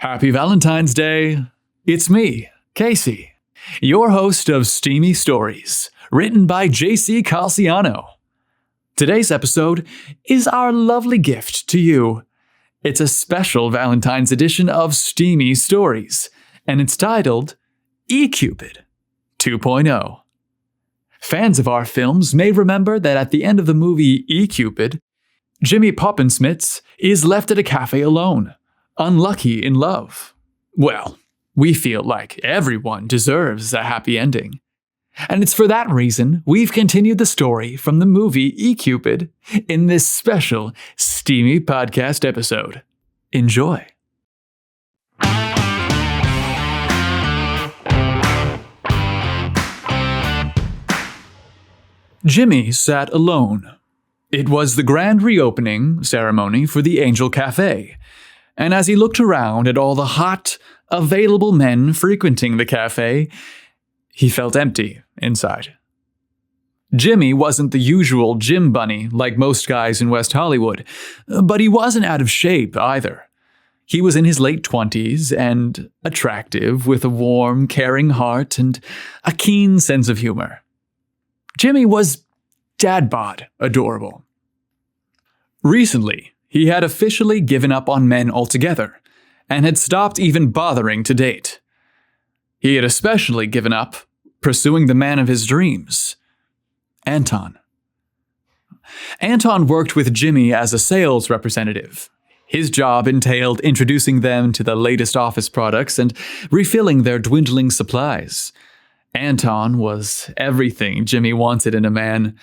Happy Valentine's Day. It's me, Casey, your host of Steamy Stories, written by JC Calciano. Today's episode is our lovely gift to you. It's a special Valentine's edition of Steamy Stories, and it's titled eCUPID 2.0. Fans of our films may remember that at the end of the movie eCUPID, Jimmy Poppensmits is left at a cafe alone, unlucky in love. Well, we feel like everyone deserves a happy ending. And it's for that reason we've continued the story from the movie eCUPID in this special Steamy podcast episode. Enjoy. Jimmy sat alone. It was the grand reopening ceremony for the Angel Cafe, and as he looked around at all the hot, available men frequenting the cafe, he felt empty inside. Jimmy wasn't the usual gym bunny like most guys in West Hollywood, but he wasn't out of shape either. He was in his late 20s and attractive, with a warm, caring heart and a keen sense of humor. Jimmy was dad-bod adorable. Recently, he had officially given up on men altogether and had stopped even bothering to date. He had especially given up pursuing the man of his dreams, Anton. Anton worked with Jimmy as a sales representative. His job entailed introducing them to the latest office products and refilling their dwindling supplies. Anton was everything Jimmy wanted in a man: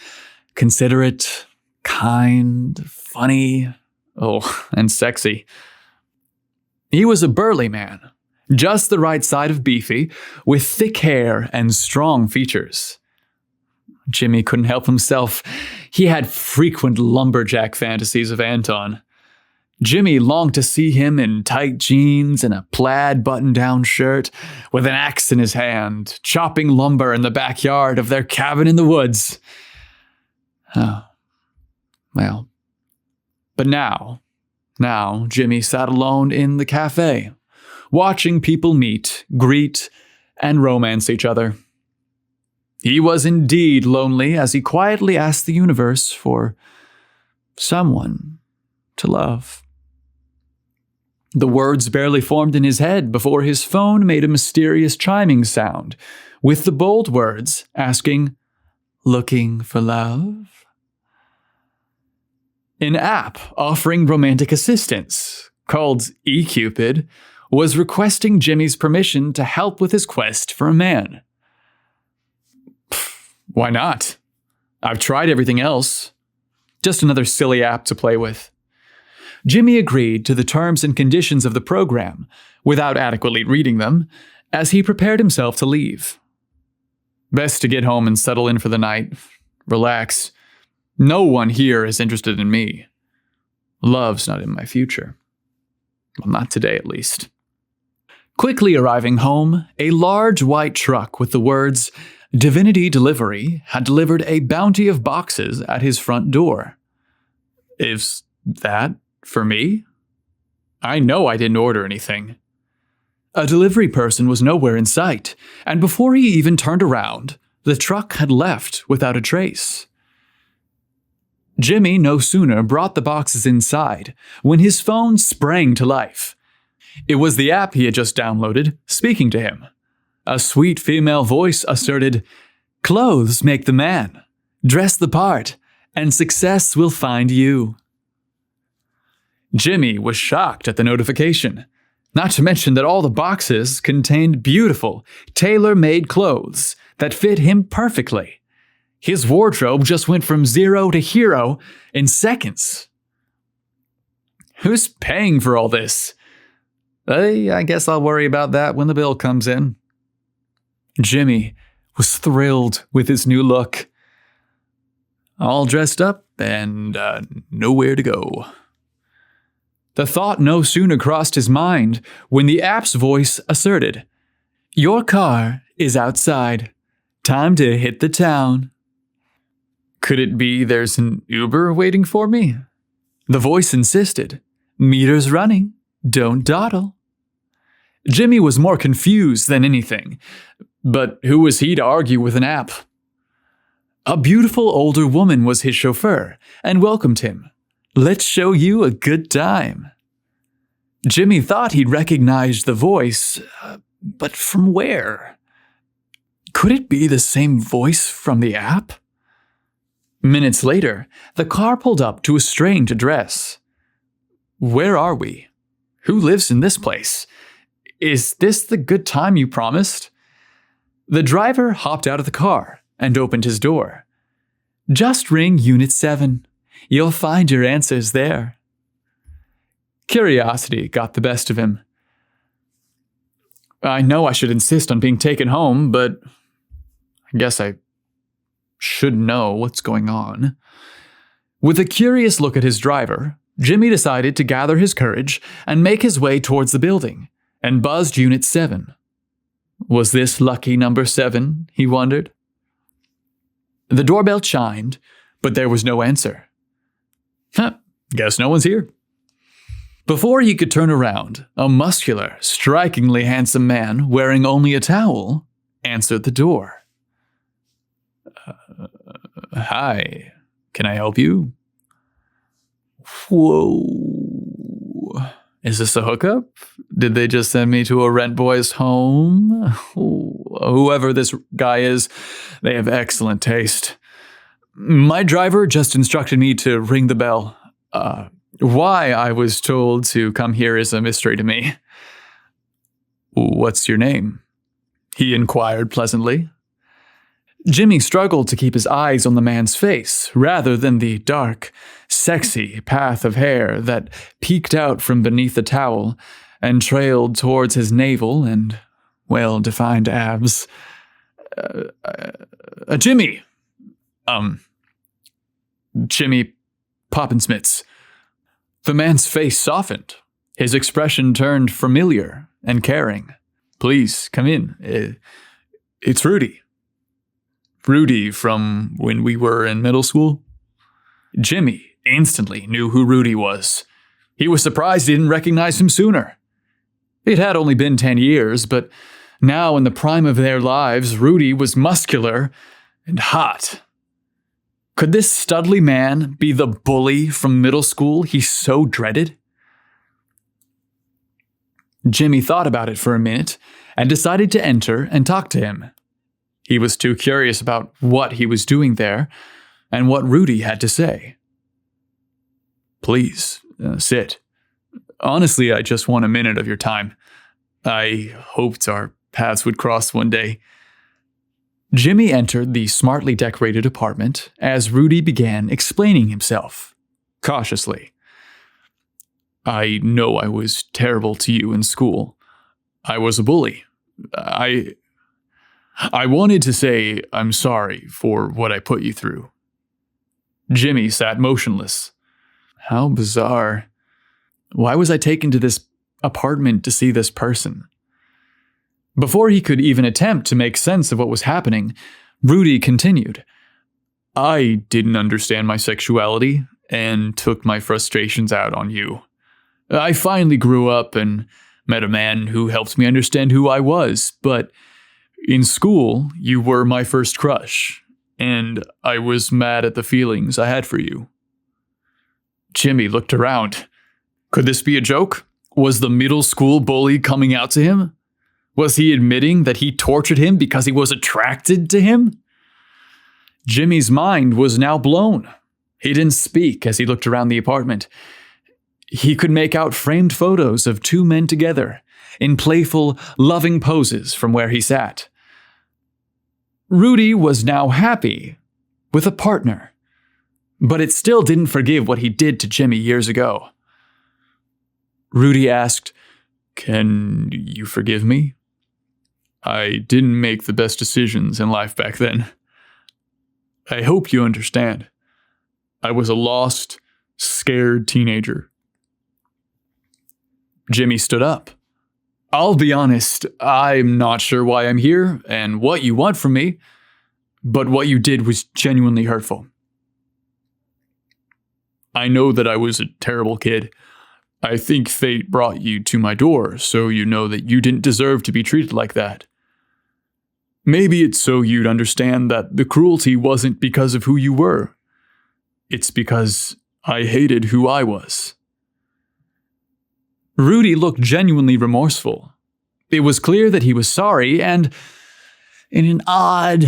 considerate, kind, funny, and sexy. He was a burly man, just the right side of beefy, with thick hair and strong features. Jimmy couldn't help himself. He had frequent lumberjack fantasies of Anton. Jimmy longed to see him in tight jeans and a plaid button-down shirt, with an axe in his hand, chopping lumber in the backyard of their cabin in the woods. Oh, well. But now Jimmy sat alone in the cafe, watching people meet, greet, and romance each other. He was indeed lonely as he quietly asked the universe for someone to love. The words barely formed in his head before his phone made a mysterious chiming sound, with the bold words asking, "Looking for love?" An app offering romantic assistance, called eCUPID, was requesting Jimmy's permission to help with his quest for a man. Why not? I've tried everything else. Just another silly app to play with. Jimmy agreed to the terms and conditions of the program, without adequately reading them, as he prepared himself to leave. Best to get home and settle in for the night. Relax. No one here is interested in me. Love's not in my future. Well, not today, at least. Quickly arriving home, a large white truck with the words "Divinity Delivery" had delivered a bounty of boxes at his front door. Is that for me? I know I didn't order anything. A delivery person was nowhere in sight, and before he even turned around, the truck had left without a trace. Jimmy no sooner brought the boxes inside when his phone sprang to life. It was the app he had just downloaded speaking to him. A sweet female voice asserted, "Clothes make the man. Dress the part, and success will find you." Jimmy was shocked at the notification, not to mention that all the boxes contained beautiful, tailor-made clothes that fit him perfectly. His wardrobe just went from 0 to hero in seconds. Who's paying for all this? I guess I'll worry about that when the bill comes in. Jimmy was thrilled with his new look. All dressed up and nowhere to go. The thought no sooner crossed his mind when the app's voice asserted, "Your car is outside. Time to hit the town." Could it be there's an Uber waiting for me? The voice insisted, "Meter's running. Don't dawdle." Jimmy was more confused than anything, but who was he to argue with an app? A beautiful older woman was his chauffeur and welcomed him. "Let's show you a good time." Jimmy thought he'd recognized the voice, but from where? Could it be the same voice from the app? Minutes later, the car pulled up to a strange address. "Where are we? Who lives in this place? Is this the good time you promised?" The driver hopped out of the car and opened his door. "Just ring Unit 7. You'll find your answers there." Curiosity got the best of him. "I know I should insist on being taken home, but I guess I should know what's going on." With a curious look at his driver, Jimmy decided to gather his courage and make his way towards the building, and buzzed Unit 7. Was this lucky number 7, he wondered? The doorbell chimed, but there was no answer. Guess no one's here. Before he could turn around, a muscular, strikingly handsome man wearing only a towel answered the door. "Hi, can I help you?" "Whoa. Is this a hookup? Did they just send me to a rent boy's home? Whoever this guy is, they have excellent taste. My driver just instructed me to ring the bell. Why I was told to come here is a mystery to me." "What's your name?" he inquired pleasantly. Jimmy struggled to keep his eyes on the man's face, rather than the dark, sexy path of hair that peeked out from beneath the towel and trailed towards his navel and well-defined abs. Jimmy! Jimmy Poppensmitz." The man's face softened. His expression turned familiar and caring. "Please, come in. It's Rudy." "Rudy from when we were in middle school?" Jimmy instantly knew who Rudy was. He was surprised he didn't recognize him sooner. It had only been 10 years, but now in the prime of their lives, Rudy was muscular and hot. Could this studly man be the bully from middle school he so dreaded? Jimmy thought about it for a minute and decided to enter and talk to him. He was too curious about what he was doing there and what Rudy had to say. "Please, sit. Honestly, I just want a minute of your time. I hoped our paths would cross one day." Jimmy entered the smartly decorated apartment as Rudy began explaining himself, cautiously. "I know I was terrible to you in school. I was a bully. I wanted to say I'm sorry for what I put you through." Jimmy sat motionless. How bizarre. Why was I taken to this apartment to see this person? Before he could even attempt to make sense of what was happening, Rudy continued. "I didn't understand my sexuality and took my frustrations out on you. I finally grew up and met a man who helped me understand who I was, but in school, you were my first crush, and I was mad at the feelings I had for you." Jimmy looked around. Could this be a joke? Was the middle school bully coming out to him? Was he admitting that he tortured him because he was attracted to him? Jimmy's mind was now blown. He didn't speak as he looked around the apartment. He could make out framed photos of two men together, in playful, loving poses from where he sat. Rudy was now happy, with a partner. But it still didn't forgive what he did to Jimmy years ago. Rudy asked, "Can you forgive me? I didn't make the best decisions in life back then. I hope you understand. I was a lost, scared teenager." Jimmy stood up. "I'll be honest, I'm not sure why I'm here and what you want from me, but what you did was genuinely hurtful. I know that I was a terrible kid. I think fate brought you to my door so you know that you didn't deserve to be treated like that. Maybe it's so you'd understand that the cruelty wasn't because of who you were. It's because I hated who I was." Rudy looked genuinely remorseful. It was clear that he was sorry, and in an odd,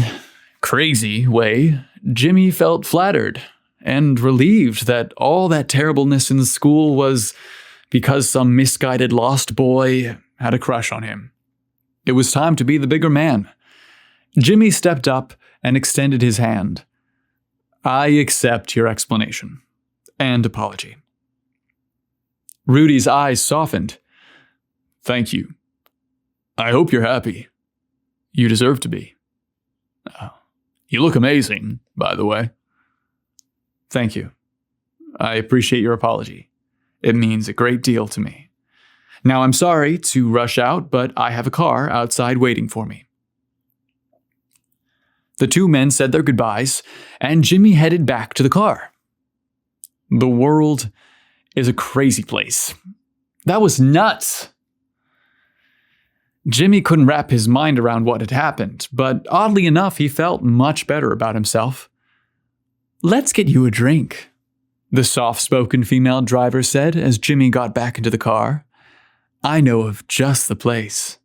crazy way, Jimmy felt flattered and relieved that all that terribleness in the school was because some misguided lost boy had a crush on him. It was time to be the bigger man. Jimmy stepped up and extended his hand. "I accept your explanation and apology." Rudy's eyes softened. "Thank you. I hope you're happy. You deserve to be. You look amazing, by the way." "Thank you. I appreciate your apology. It means a great deal to me. Now I'm sorry to rush out, but I have a car outside waiting for me." The two men said their goodbyes, and Jimmy headed back to the car. The world is a crazy place. That was nuts. Jimmy couldn't wrap his mind around what had happened, but oddly enough, he felt much better about himself. "Let's get you a drink," the soft-spoken female driver said as Jimmy got back into the car. "I know of just the place."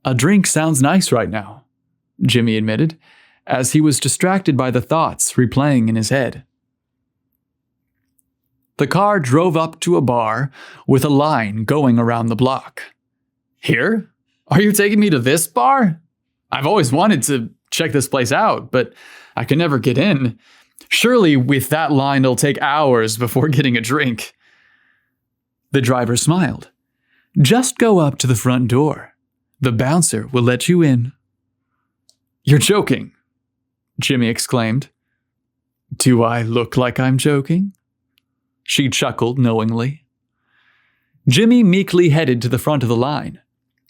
"A drink sounds nice right now," Jimmy admitted, as he was distracted by the thoughts replaying in his head. The car drove up to a bar with a line going around the block. "Here? Are you taking me to this bar? I've always wanted to check this place out, but I can never get in. Surely with that line it'll take hours before getting a drink." The driver smiled. "Just go up to the front door. The bouncer will let you in." "You're joking," Jimmy exclaimed. "Do I look like I'm joking?" She chuckled knowingly. Jimmy meekly headed to the front of the line.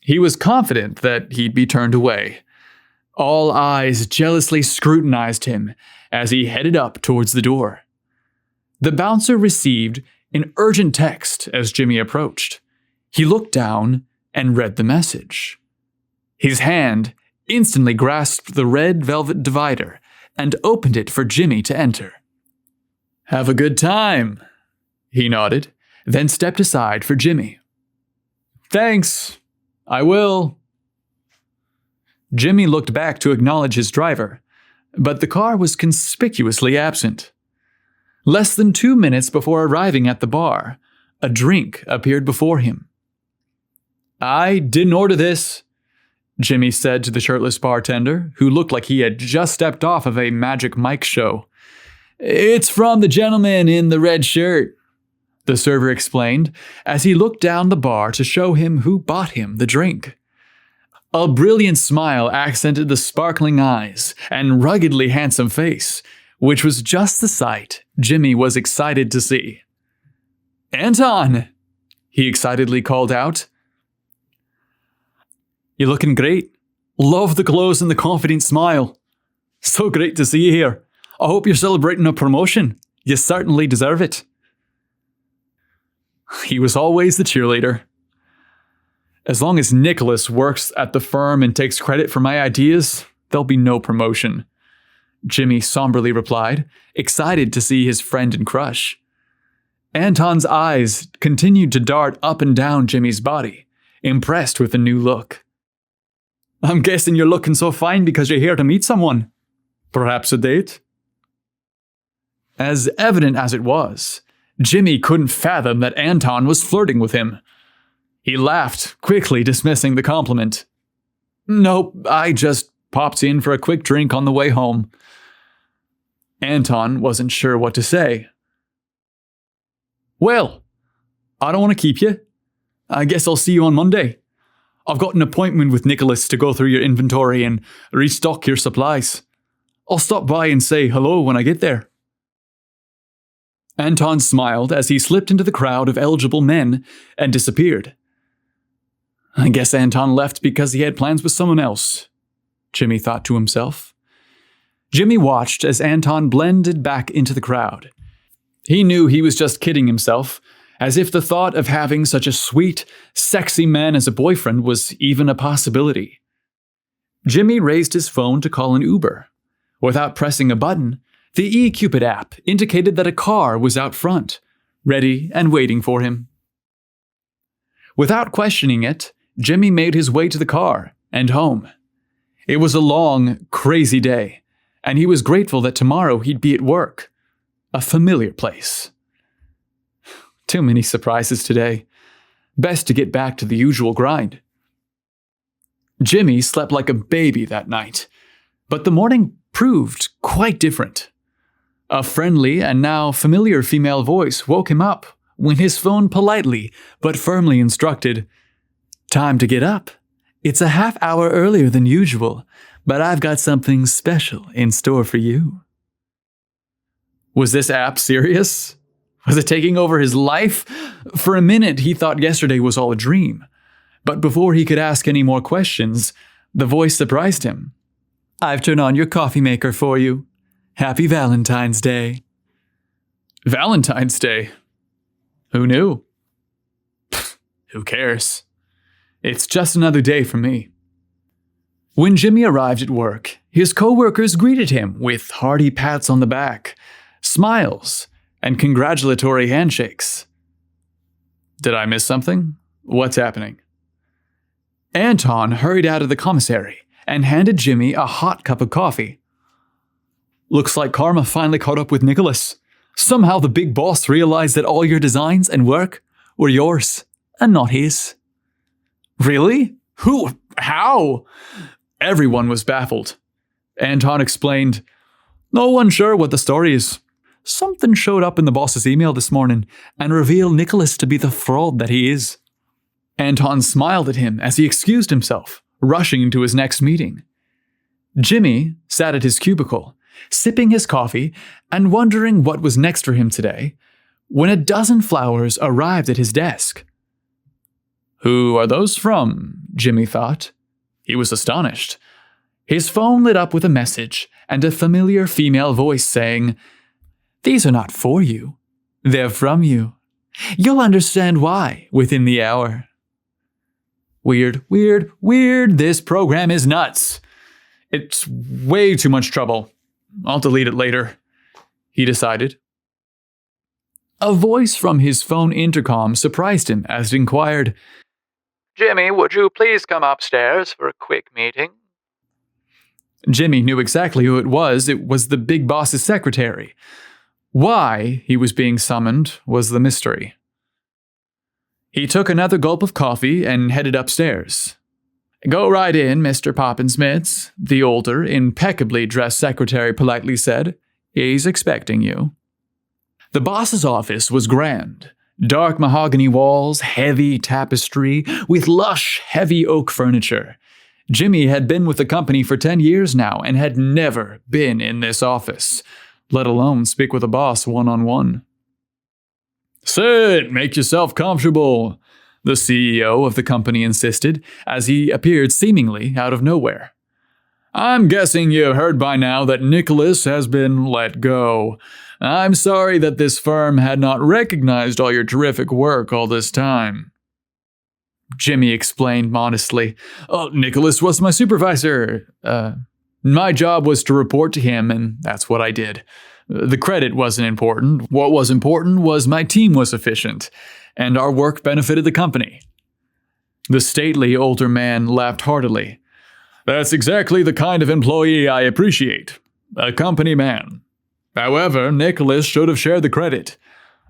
He was confident that he'd be turned away. All eyes jealously scrutinized him as he headed up towards the door. The bouncer received an urgent text as Jimmy approached. He looked down and read the message. His hand instantly grasped the red velvet divider and opened it for Jimmy to enter. "Have a good time," he nodded, then stepped aside for Jimmy. "Thanks, I will." Jimmy looked back to acknowledge his driver, but the car was conspicuously absent. Less than 2 minutes before arriving at the bar, a drink appeared before him. "I didn't order this," Jimmy said to the shirtless bartender, who looked like he had just stepped off of a Magic Mike show. "It's from the gentleman in the red shirt," the server explained as he looked down the bar to show him who bought him the drink. A brilliant smile accented the sparkling eyes and ruggedly handsome face, which was just the sight Jimmy was excited to see. "Anton!" he excitedly called out. "You're looking great. Love the clothes and the confident smile. So great to see you here. I hope you're celebrating a promotion. You certainly deserve it." He was always the cheerleader. "As long as Nicholas works at the firm and takes credit for my ideas, there'll be no promotion," Jimmy somberly replied, excited to see his friend and crush. Anton's eyes continued to dart up and down Jimmy's body, impressed with the new look. "I'm guessing you're looking so fine because you're here to meet someone. Perhaps a date?" As evident as it was, Jimmy couldn't fathom that Anton was flirting with him. He laughed, quickly dismissing the compliment. "Nope, I just popped in for a quick drink on the way home." Anton wasn't sure what to say. "Well, I don't want to keep you. I guess I'll see you on Monday. I've got an appointment with Nicholas to go through your inventory and restock your supplies. I'll stop by and say hello when I get there." Anton smiled as he slipped into the crowd of eligible men and disappeared. "I guess Anton left because he had plans with someone else," Jimmy thought to himself. Jimmy watched as Anton blended back into the crowd. He knew he was just kidding himself, as if the thought of having such a sweet, sexy man as a boyfriend was even a possibility. Jimmy raised his phone to call an Uber. Without pressing a button, the eCUPID app indicated that a car was out front, ready and waiting for him. Without questioning it, Jimmy made his way to the car and home. It was a long, crazy day, and he was grateful that tomorrow he'd be at work. A familiar place. Too many surprises today. Best to get back to the usual grind. Jimmy slept like a baby that night, but the morning proved quite different. A friendly and now familiar female voice woke him up when his phone politely but firmly instructed, "Time to get up. It's a half hour earlier than usual, but I've got something special in store for you." Was this app serious? Was it taking over his life? For a minute, he thought yesterday was all a dream. But before he could ask any more questions, the voice surprised him. "I've turned on your coffee maker for you. Happy Valentine's Day." Valentine's Day? Who knew? Who cares? It's just another day for me. When Jimmy arrived at work, his co-workers greeted him with hearty pats on the back, smiles, and congratulatory handshakes. Did I miss something? What's happening? Anton hurried out of the commissary and handed Jimmy a hot cup of coffee. "Looks like karma finally caught up with Nicholas. Somehow the big boss realized that all your designs and work were yours and not his." "Really? Who? How?" Everyone was baffled. Anton explained, "No one's sure what the story is. Something showed up in the boss's email this morning and revealed Nicholas to be the fraud that he is." Anton smiled at him as he excused himself, rushing into his next meeting. Jimmy sat at his cubicle, sipping his coffee and wondering what was next for him today, when a dozen flowers arrived at his desk. Who are those from? Jimmy thought. He was astonished. His phone lit up with a message and a familiar female voice saying, "These are not for you. They're from you. You'll understand why within the hour." Weird, weird, weird. This program is nuts. It's way too much trouble. I'll delete it later, he decided. A voice from his phone intercom surprised him as it inquired, "Jimmy, would you please come upstairs for a quick meeting?" Jimmy knew exactly who it was. It was the big boss's secretary. Why he was being summoned was the mystery. He took another gulp of coffee and headed upstairs. "Go right in, Mr. Poppensmiths," the older, impeccably dressed secretary politely said. "He's expecting you." The boss's office was grand. Dark mahogany walls, heavy tapestry, with lush, heavy oak furniture. Jimmy had been with the company for 10 years now and had never been in this office, let alone speak with a boss one-on-one. "Sit, make yourself comfortable," the CEO of the company insisted, as he appeared seemingly out of nowhere. "I'm guessing you've heard by now that Nicholas has been let go. I'm sorry that this firm had not recognized all your terrific work all this time." Jimmy explained modestly, "Nicholas was my supervisor. My job was to report to him, and that's what I did. The credit wasn't important. What was important was my team was efficient, and our work benefited the company." The stately older man laughed heartily. "That's exactly the kind of employee I appreciate. A company man. However, Nicholas should have shared the credit.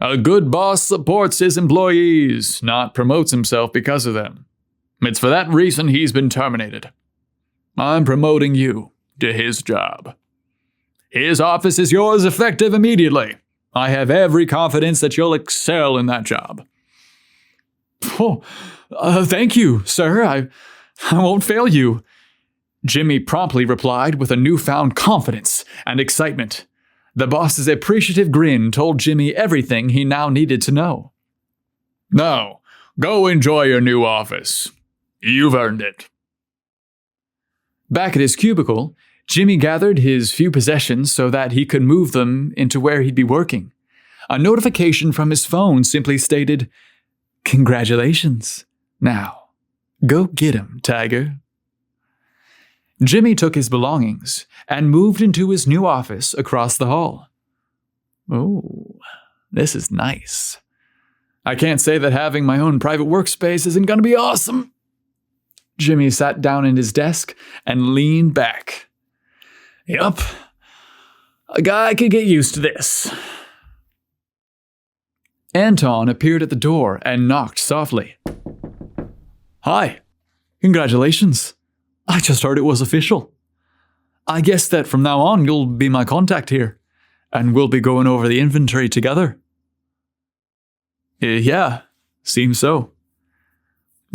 A good boss supports his employees, not promotes himself because of them. It's for that reason he's been terminated. I'm promoting you to his job. His office is yours effective immediately. I have every confidence that you'll excel in that job." Thank you, sir. I won't fail you," Jimmy promptly replied with a newfound confidence and excitement. The boss's appreciative grin told Jimmy everything he now needed to know. "Now, go enjoy your new office. You've earned it." Back at his cubicle, Jimmy gathered his few possessions so that he could move them into where he'd be working. A notification from his phone simply stated, "Congratulations. Now, go get him, Tiger." Jimmy took his belongings and moved into his new office across the hall. Oh, this is nice. I can't say that having my own private workspace isn't going to be awesome. Jimmy sat down at his desk and leaned back. Yup, a guy could get used to this. Anton appeared at the door and knocked softly. Hi, congratulations. I just heard it was official. I guess that from now on you'll be my contact here, and we'll be going over the inventory together. Yeah, seems so.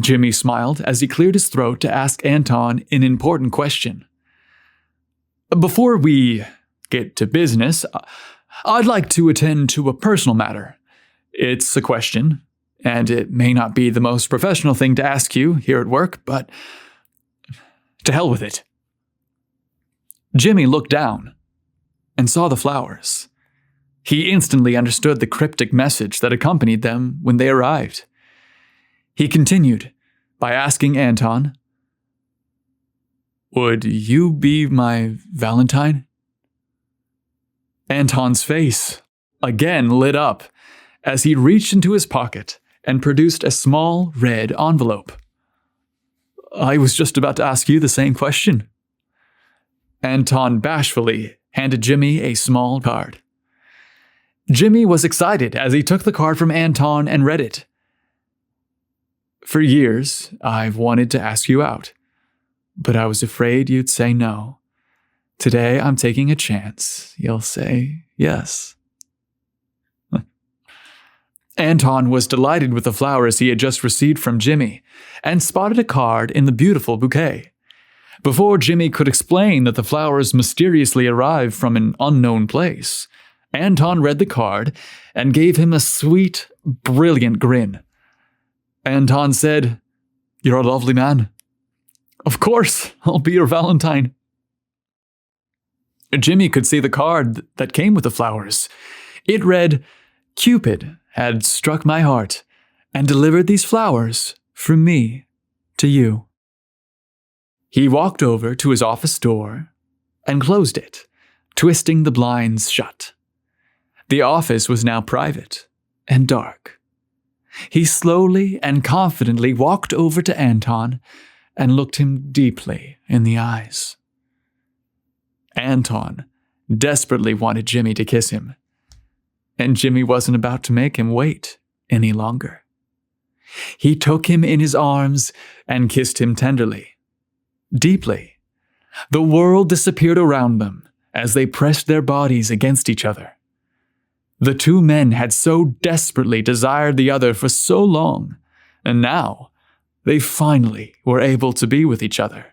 Jimmy smiled as he cleared his throat to ask Anton an important question. Before we get to business, I'd like to attend to a personal matter. It's a question, and it may not be the most professional thing to ask you here at work, but to hell with it. Jimmy looked down and saw the flowers. He instantly understood the cryptic message that accompanied them when they arrived. He continued by asking Anton, "Would you be my Valentine?" Anton's face again lit up as he reached into his pocket and produced a small red envelope. I was just about to ask you the same question. Anton bashfully handed Jimmy a small card. Jimmy was excited as he took the card from Anton and read it. For years, I've wanted to ask you out, but I was afraid you'd say no. Today, I'm taking a chance. You'll say yes. Anton was delighted with the flowers he had just received from Jimmy and spotted a card in the beautiful bouquet. Before Jimmy could explain that the flowers mysteriously arrived from an unknown place, Anton read the card and gave him a sweet, brilliant grin. Anton said, "You're a lovely man. Of course, I'll be your Valentine." Jimmy could see the card that came with the flowers. It read, "Cupid had struck my heart and delivered these flowers from me to you." He walked over to his office door and closed it, twisting the blinds shut. The office was now private and dark. He slowly and confidently walked over to Anton and looked him deeply in the eyes. Anton desperately wanted Jimmy to kiss him, and Jimmy wasn't about to make him wait any longer. He took him in his arms and kissed him tenderly, deeply. The world disappeared around them as they pressed their bodies against each other. The two men had so desperately desired the other for so long, and now they finally were able to be with each other.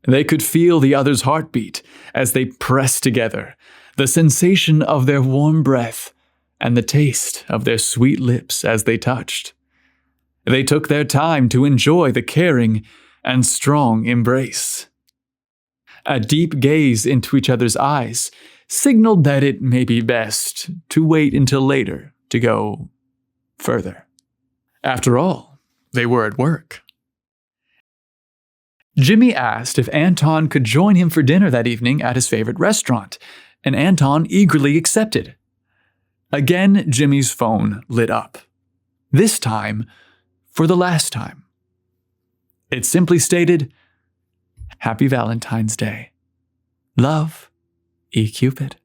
They could feel the other's heartbeat as they pressed together, the sensation of their warm breath, and the taste of their sweet lips as they touched. They took their time to enjoy the caring and strong embrace. A deep gaze into each other's eyes signaled that it may be best to wait until later to go further. After all, they were at work. Jimmy asked if Anton could join him for dinner that evening at his favorite restaurant, and Anton eagerly accepted. Again, Jimmy's phone lit up. This time, for the last time. It simply stated, "Happy Valentine's Day. Love, eCUPID."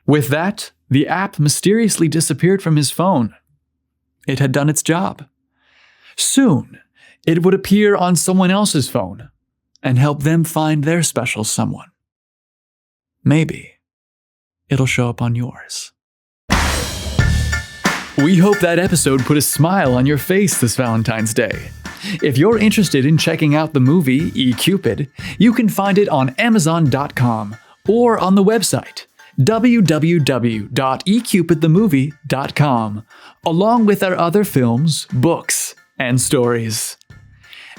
With that, the app mysteriously disappeared from his phone. It had done its job. Soon, it would appear on someone else's phone and help them find their special someone. Maybe it'll show up on yours. We hope that episode put a smile on your face this Valentine's Day. If you're interested in checking out the movie eCUPID, you can find it on Amazon.com or on the website www.ecupidthemovie.com, along with our other films, books, and stories.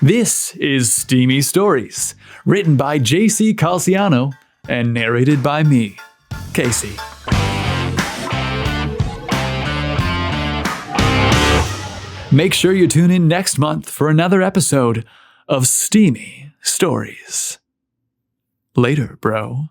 This is Steamy Stories, written by J.C. Calciano and narrated by me, Casey. Make sure you tune in next month for another episode of Steamy Stories. Later, bro.